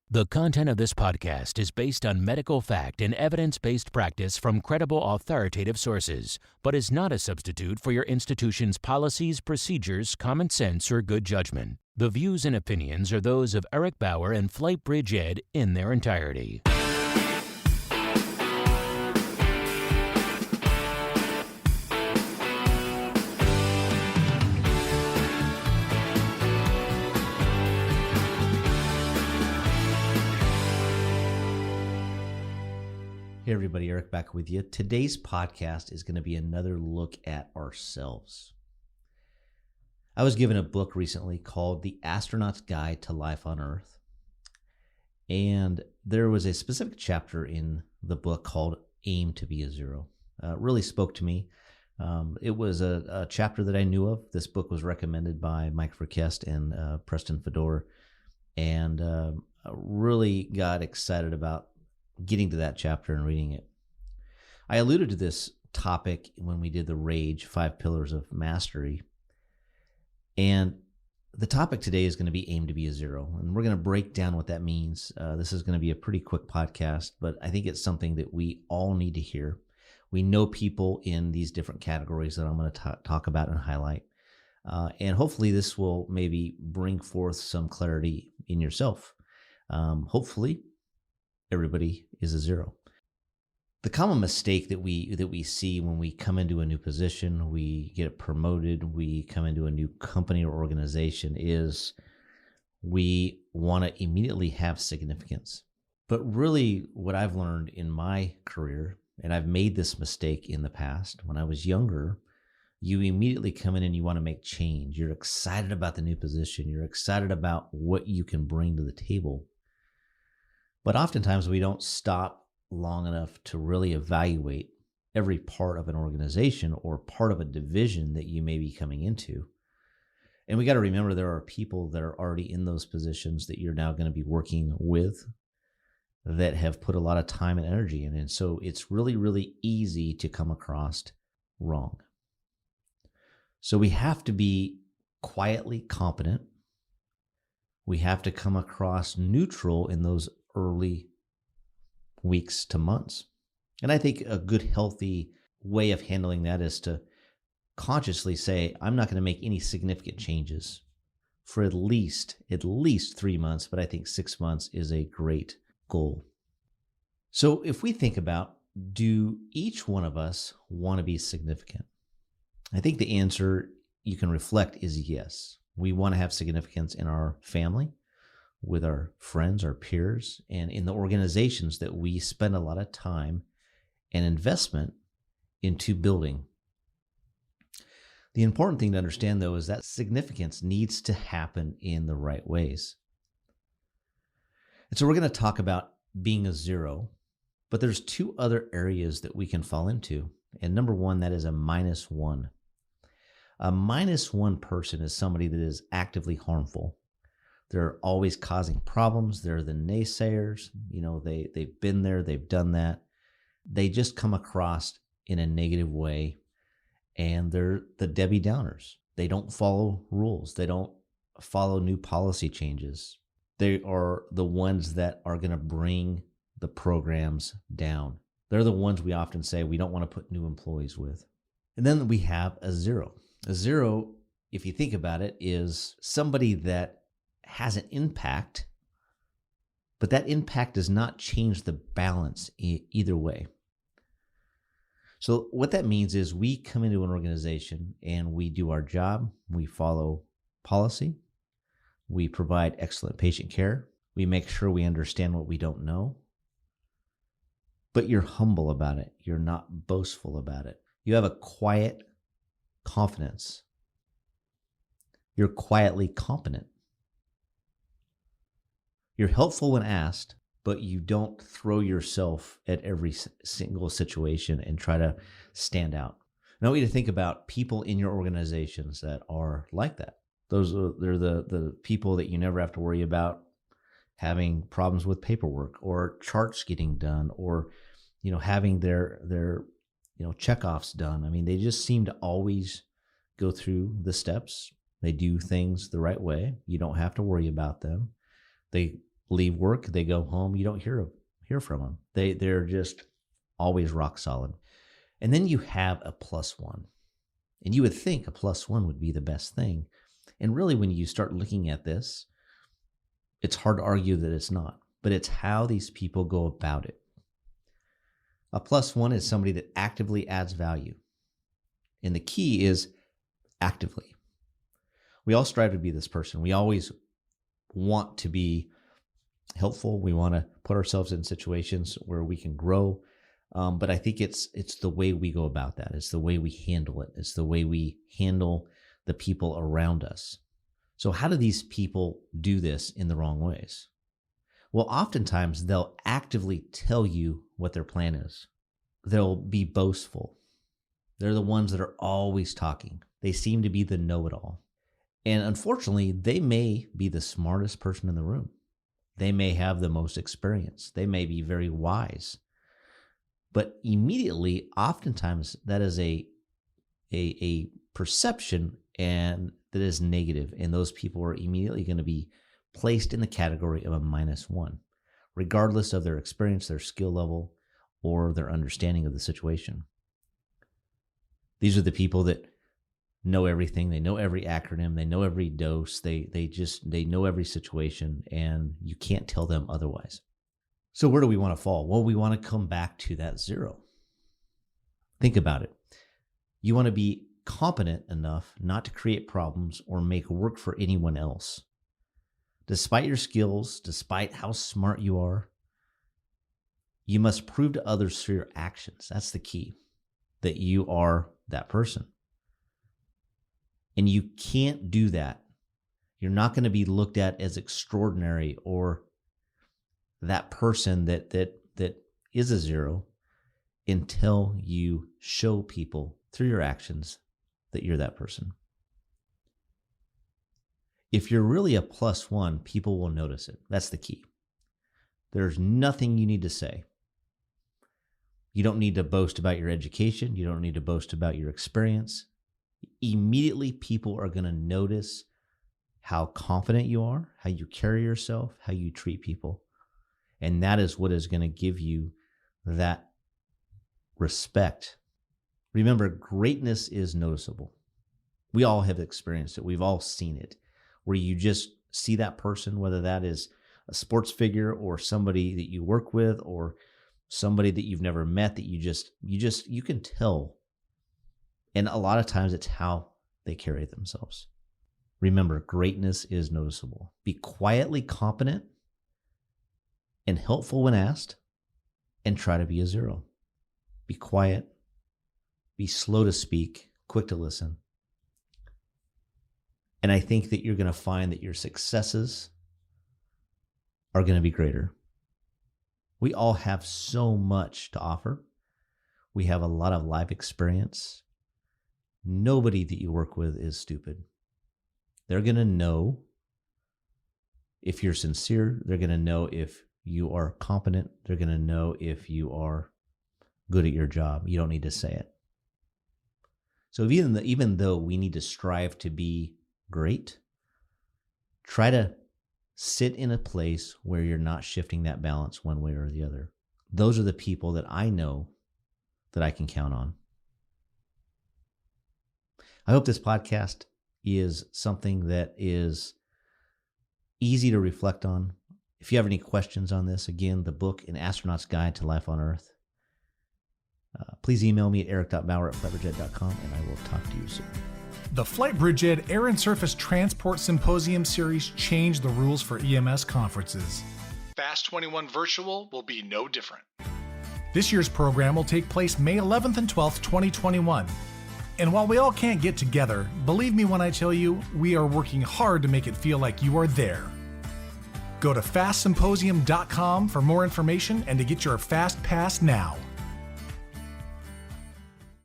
The content of this podcast is based on medical fact and evidence-based practice from credible authoritative sources, but is not a substitute for your institution's policies, procedures, common sense, or good judgment. The views and opinions are those of Eric Bauer and FlightBridgeED in their entirety. Hey everybody, Eric back with you. Today's podcast is going to be another look at ourselves. I was given a book recently called The Astronaut's Guide to Life on Earth. And there was a specific chapter in the book called Aim to be a Zero. It really spoke to me. It was a chapter that I knew of. This book was recommended by Mike Verkest and Preston Fedor. And really got excited about getting to that chapter and reading it. I alluded to this topic when we did the Rage 5 Pillars of Mastery. And the topic today is going to be Aim to be a Zero. And we're going to break down what that means. This is going to be a pretty quick podcast, but I think it's something that we all need to hear. We know people in these different categories that I'm going to talk about and highlight. And hopefully this will maybe bring forth some clarity in yourself. Hopefully everybody is a zero. The common mistake that we see when we come into a new position, we get promoted, we come into a new company or organization is we want to immediately have significance. But really what I've learned in my career, and I've made this mistake in the past, when I was younger, you immediately come in and you want to make change. You're excited about the new position. You're excited about what you can bring to the table. But oftentimes we don't stop long enough to really evaluate every part of an organization or part of a division that you may be coming into. And we got to remember there are people that are already in those positions that you're now going to be working with that have put a lot of time and energy in. And so it's really, really easy to come across wrong. So we have to be quietly competent. We have to come across neutral in those early weeks to months. And I think a good, healthy way of handling that is to consciously say, I'm not going to make any significant changes for at least 3 months, but I think 6 months is a great goal. So if we think about, do each one of us want to be significant? I think the answer you can reflect is yes. We want to have significance in our family, with our friends, our peers, and in the organizations that we spend a lot of time and investment into building. The important thing to understand, though, is that significance needs to happen in the right ways. And so we're going to talk about being a zero, but there's two other areas that we can fall into. And number one, that is a -1. A -1 person is somebody that is actively harmful. They're always causing problems. They're the naysayers. You know, they've been there, they've done that. They just come across in a negative way, and they're the Debbie Downers. They don't follow rules. They don't follow new policy changes. They are the ones that are going to bring the programs down. They're the ones we often say we don't want to put new employees with. And then we have a zero. A zero, if you think about it, is somebody that has an impact, but that impact does not change the balance either way. So what that means is we come into an organization and we do our job, we follow policy, we provide excellent patient care, we make sure we understand what we don't know, but you're humble about it. You're not boastful about it. You have a quiet confidence. You're quietly competent. You're helpful when asked, but you don't throw yourself at every single situation and try to stand out. And I want you to think about people in your organizations that are like that. They're the people that you never have to worry about having problems with paperwork or charts getting done or, having their checkoffs done. I mean, they just seem to always go through the steps. They do things the right way. You don't have to worry about them. They leave work, they go home, you don't hear from them. They're just always rock solid. And then you have a +1. And you would think a +1 would be the best thing. And really, when you start looking at this, it's hard to argue that it's not. But it's how these people go about it. A +1 is somebody that actively adds value. And the key is actively. We all strive to be this person. We always want to be helpful. We want to put ourselves in situations where we can grow. But I think it's the way we go about that. It's the way we handle it. It's the way we handle the people around us. So how do these people do this in the wrong ways? Well, oftentimes they'll actively tell you what their plan is. They'll be boastful. They're the ones that are always talking. They seem to be the know-it-all. And unfortunately, they may be the smartest person in the room. They may have the most experience. They may be very wise. But immediately, oftentimes, that is a perception and that is negative. And those people are immediately going to be placed in the category of a -1, regardless of their experience, their skill level, or their understanding of the situation. These are the people that know everything. They know every acronym. They know every dose. They know every situation, and you can't tell them otherwise. So where do we want to fall? Well, we want to come back to that 0. Think about it. You want to be competent enough not to create problems or make work for anyone else. Despite your skills, despite how smart you are, you must prove to others through your actions. That's the key, that you are that person. And you can't do that. You're not going to be looked at as extraordinary or that person that is a 0 until you show people through your actions that you're that person. If you're really a +1, people will notice it. That's the key. There's nothing you need to say. You don't need to boast about your education. You don't need to boast about your experience. Immediately, people are going to notice how confident you are, how you carry yourself, how you treat people. And that is what is going to give you that respect. Remember, greatness is noticeable. We all have experienced it. We've all seen it, where you just see that person, whether that is a sports figure or somebody that you work with or somebody that you've never met, that you can tell. And a lot of times it's how they carry themselves. Remember, greatness is noticeable. Be quietly competent and helpful when asked, and try to be a 0. Be quiet. Be slow to speak, quick to listen. And I think that you're going to find that your successes are going to be greater. We all have so much to offer. We have a lot of life experience. Nobody that you work with is stupid. They're going to know if you're sincere. They're going to know if you are competent. They're going to know if you are good at your job. You don't need to say it. So even though we need to strive to be great, try to sit in a place where you're not shifting that balance one way or the other. Those are the people that I know that I can count on. I hope this podcast is something that is easy to reflect on. If you have any questions on this, again, the book, An Astronaut's Guide to Life on Earth, please email me at eric.bauer@FlightBridgeED.com, and I will talk to you soon. The FlightBridgeED Air and Surface Transport Symposium Series changed the rules for EMS conferences. Fast 21 Virtual will be no different. This year's program will take place May 11th and 12th, 2021. And while we all can't get together, believe me when I tell you, we are working hard to make it feel like you are there. Go to fastsymposium.com for more information and to get your Fast Pass now.